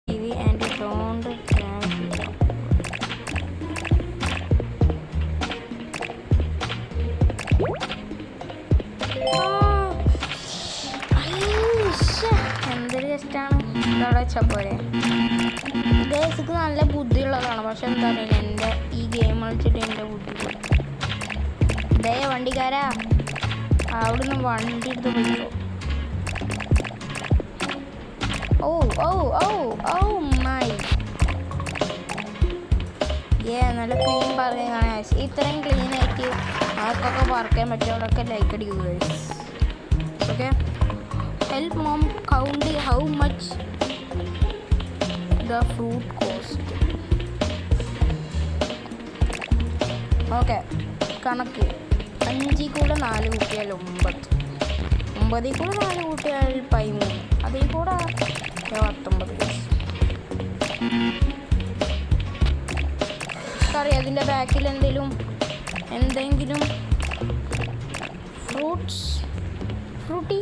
TV and don't grab it. എന്തൊരു ജസ്റ്റാണ് ഇതവിടെ വെച്ചാൽ പോരെ. ഗേൾസിക്ക് നല്ല ബുദ്ധിയുള്ളതാണ്, പക്ഷെ എന്താ പറയുക, എൻ്റെ ഈ ഗെയിം കളിച്ചിട്ട് എൻ്റെ ബുദ്ധി പോയി. ദേ വണ്ടിക്കാരാ, അവിടുന്ന് വണ്ടി എടുത്ത് പോയിക്കോ. ഓ ഓ ഓ ഓ മൈ നല്ല ക്ലീൻ പറയുകയാണ്. ഇത്രയും ക്ലീൻ ആയിട്ട് ആർക്കൊക്കെ പറക്കാൻ പറ്റുന്നവരൊക്കെ ലൈക്ക് അടിക്കുക. Okay, help mom count how much the fruit cost. Okay, കണക്ക് 5 കൂടെ 4 കൂട്ടിയാൽ 9, 9 കൂടെ 4 കൂട്ടിയാൽ 13, അതിൽ കൂടെ 19. അറിയാം അതിൻ്റെ ബാക്കിൽ എന്തെങ്കിലും ഫ്രൂട്ടി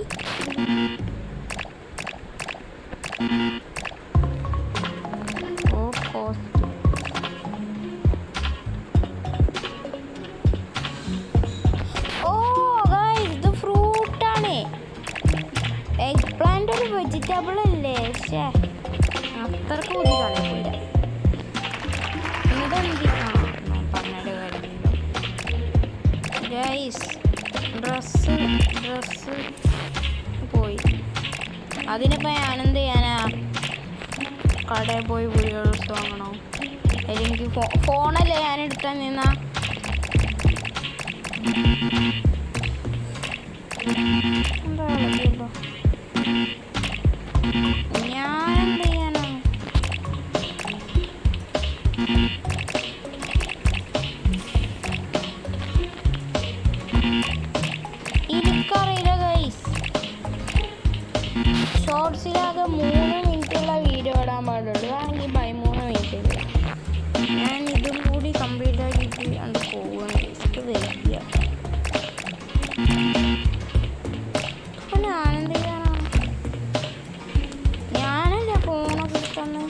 എഗ് പ്ലാന്റ് ഒരു വെജിറ്റബിൾ അല്ലേ? പക്ഷേ അത്രക്ക് ബുദ്ധി കളയില്ല. ഇതെന്തി പറഞ്ഞിട്ട് കാര്യമില്ല. ഗൈസ് ഡ്രസ്സ് പോയി. അതിനിപ്പോൾ ഞാനെന്ത് ചെയ്യാനാ? കടയിൽ പോയി പുതിയ ഡ്രസ്സ് വാങ്ങണോ? അല്ലെങ്കിൽ ഫോണല്ലേ ഞാൻ എടുക്കാൻ നിന്നാ? എന്താ കളിക്കുള്ളൂ? ഞാനെന്ത് ചെയ്യാനാ? എനിക്കറിയില്ല ഗൈസ്. ഷോർട്സിലാകെ 3 മിനിറ്റുള്ള വീഡിയോ ഇടാൻ പാടുള്ളൂ, ആണെങ്കിൽ 13 മിനിറ്റ്. ഞാൻ ഇതും കൂടി കംപ്ലീറ്റ് ആക്കിയിട്ട് അത് പോവുകയാണ് ഗൈസ്. വരില്ല. ഞാനെന്ത് ചെയ്യാനാ? ഞാനല്ല ഫോണൊക്കെ എടുത്തന്ന്.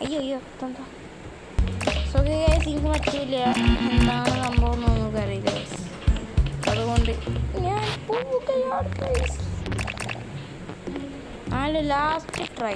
അയ്യോ എന്താ സുഖം ഗൈസ്, എനിക്ക് പറ്റില്ല. എന്താണ് സംഭവം എന്നൊന്നും അറിയില്ല ഗൈസ്. അതുകൊണ്ട് ഞാൻ പോവുകയാണ് ഗൈസ്. Last try.